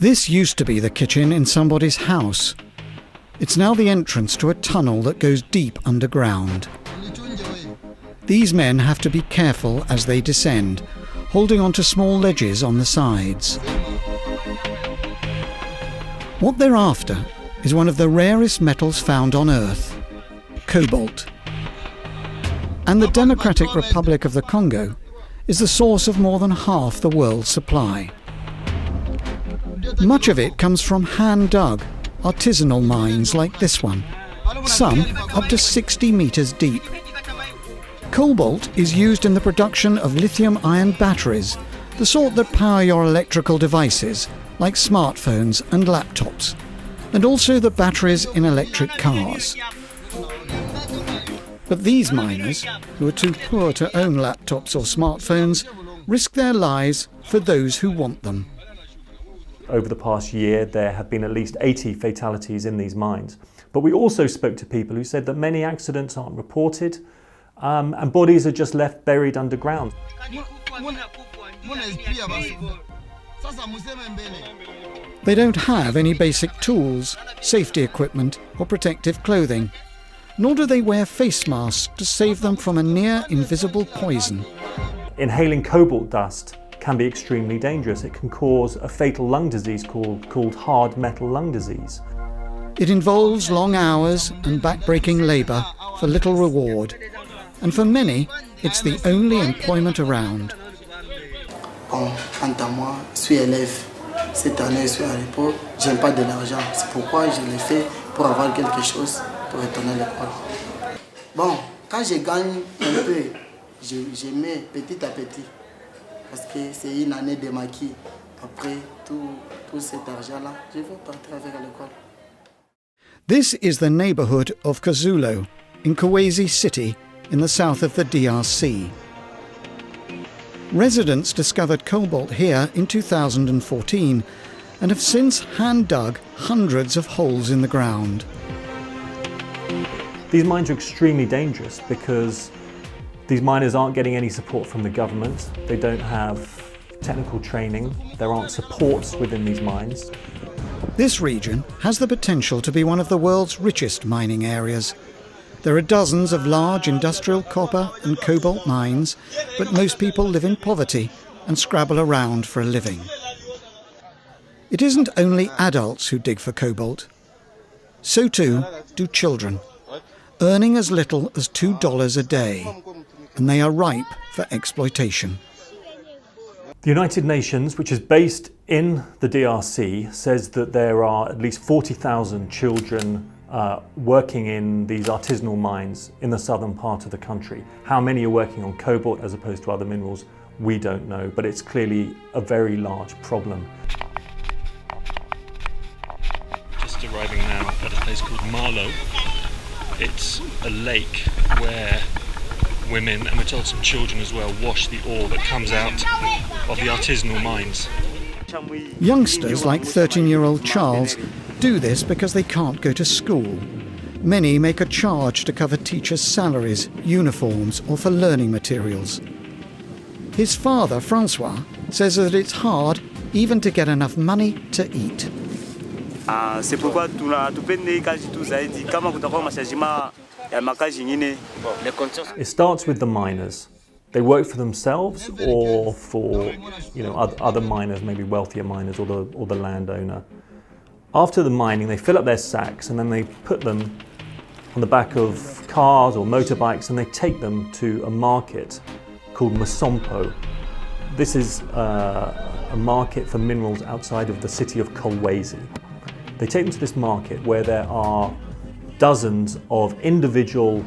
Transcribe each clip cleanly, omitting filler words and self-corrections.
This used to be the kitchen in somebody's house. It's now the entrance to a tunnel that goes deep underground. These men have to be careful as they descend, holding onto small ledges on the sides. What they're after is one of the rarest metals found on Earth, cobalt. And the Democratic Republic of the Congo is the source of more than half the world's supply. Much of it comes from hand-dug, artisanal mines like this one, some up to 60 metres deep. Cobalt is used in the production of lithium-ion batteries, the sort that power your electrical devices, like smartphones and laptops, and also the batteries in electric cars. But these miners, who are too poor to own laptops or smartphones, risk their lives for those who want them. Over the past year, there have been at least 80 fatalities in these mines. But we also spoke to people who said that many accidents aren't reported, and bodies are just left buried underground. They don't have any basic tools, safety equipment or protective clothing, nor do they wear face masks to save them from a near-invisible poison. Inhaling cobalt dust can be extremely dangerous. It can cause a fatal lung disease called hard metal lung disease. It involves long hours and back-breaking labour for little reward. And for many, it's the only employment around. Bon, quant à moi, je suis élève. Cette année, je suis à repos. Je n'ai pas de l'argent. C'est pourquoi je l'ai fait pour avoir quelque chose pour retourner à l'école. Bon, quand je gagne un peu, je mets petit à petit. Parce que c'est une année de maquis. Après tout cet argent-là, je vais partir avec à l'école. This is the neighbourhood of Kazulo, in Kolwezi City, in the south of the DRC. Residents discovered cobalt here in 2014 and have since hand-dug hundreds of holes in the ground. These mines are extremely dangerous because these miners aren't getting any support from the government. They don't have technical training. There aren't supports within these mines. This region has the potential to be one of the world's richest mining areas. There are dozens of large industrial copper and cobalt mines, but most people live in poverty and scrabble around for a living. It isn't only adults who dig for cobalt. So too do children, earning as little as $2 a day, and they are ripe for exploitation. The United Nations, which is based in the DRC, says that there are at least 40,000 children working in these artisanal mines in the southern part of the country. How many are working on cobalt as opposed to other minerals, we don't know, but it's clearly a very large problem. Just arriving now at a place called Marlow. It's a lake where women, and we're told some children as well, wash the ore that comes out of the artisanal mines. Youngsters like 13-year-old Charles do this because they can't go to school. Many make a charge to cover teachers' salaries, uniforms, or for learning materials. His father, Francois, says that it's hard even to get enough money to eat. It starts with the miners. They work for themselves or for other miners, maybe wealthier miners or the landowner. After the mining, they fill up their sacks and then they put them on the back of cars or motorbikes and they take them to a market called Masompo. This is a market for minerals outside of the city of Kolwezi. They take them to this market where there are dozens of individual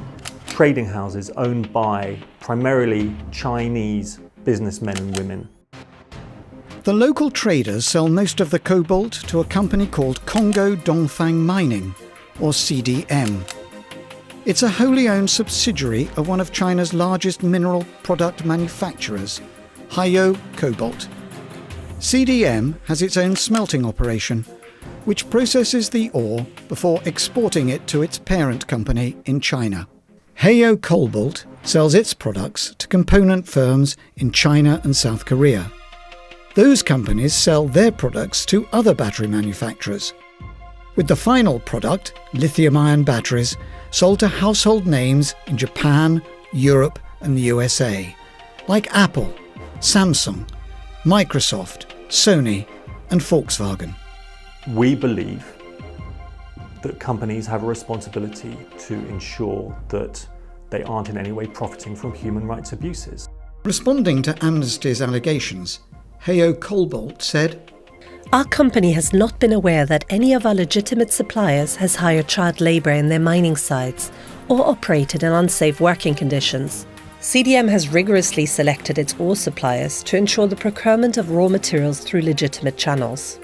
trading houses owned by primarily Chinese businessmen and women. The local traders sell most of the cobalt to a company called Congo Dongfang Mining, or CDM. It's a wholly owned subsidiary of one of China's largest mineral product manufacturers, Haiyo Cobalt. CDM has its own smelting operation, which processes the ore before exporting it to its parent company in China. Haiyo Cobalt sells its products to component firms in China and South Korea. Those companies sell their products to other battery manufacturers, with the final product, lithium-ion batteries, sold to household names in Japan, Europe and the USA, like Apple, Samsung, Microsoft, Sony and Volkswagen. We believe that companies have a responsibility to ensure that they aren't in any way profiting from human rights abuses. Responding to Amnesty's allegations, Heyo Cobalt said, "Our company has not been aware that any of our legitimate suppliers has hired child labour in their mining sites or operated in unsafe working conditions. CDM has rigorously selected its ore suppliers to ensure the procurement of raw materials through legitimate channels."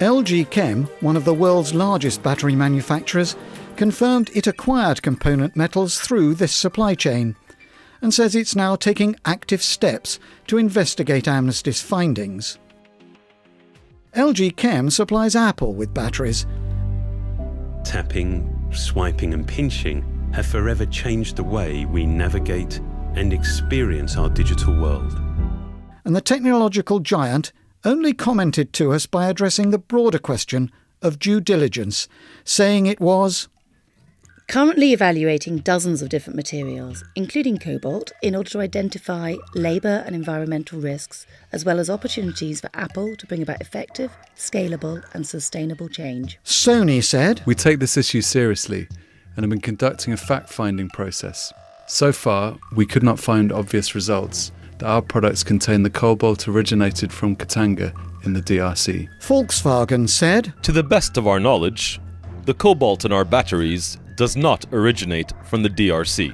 LG Chem, one of the world's largest battery manufacturers, confirmed it acquired component metals through this supply chain and says it's now taking active steps to investigate Amnesty's findings. LG Chem supplies Apple with batteries. Tapping, swiping and pinching have forever changed the way we navigate and experience our digital world. And the technological giant only commented to us by addressing the broader question of due diligence, saying it was currently evaluating dozens of different materials, including cobalt, in order to identify labour and environmental risks, as well as opportunities for Apple to bring about effective, scalable and sustainable change. Sony said, "We take this issue seriously and have been conducting a fact-finding process. So far, we could not find obvious results that our products contain the cobalt originated from Katanga in the DRC. Volkswagen said, "To the best of our knowledge, the cobalt in our batteries does not originate from the DRC.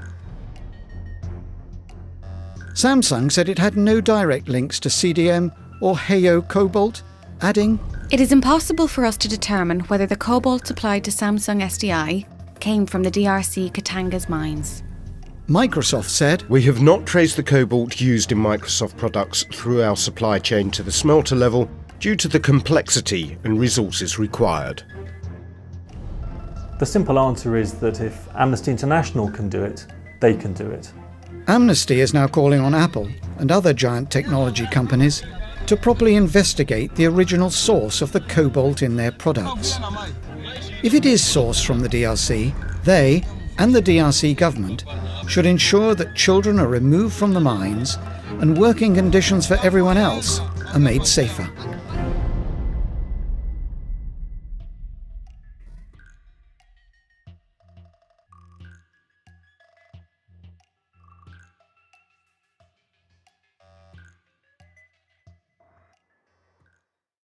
Samsung said it had no direct links to CDM or Heyo Cobalt, adding, "It is impossible for us to determine whether the cobalt supplied to Samsung SDI came from the DRC Katanga's mines." Microsoft said, "We have not traced the cobalt used in Microsoft products through our supply chain to the smelter level due to the complexity and resources required." The simple answer is that if Amnesty International can do it, they can do it. Amnesty is now calling on Apple and other giant technology companies to properly investigate the original source of the cobalt in their products. If it is sourced from the DRC, they and the DRC government should ensure that children are removed from the mines and working conditions for everyone else are made safer.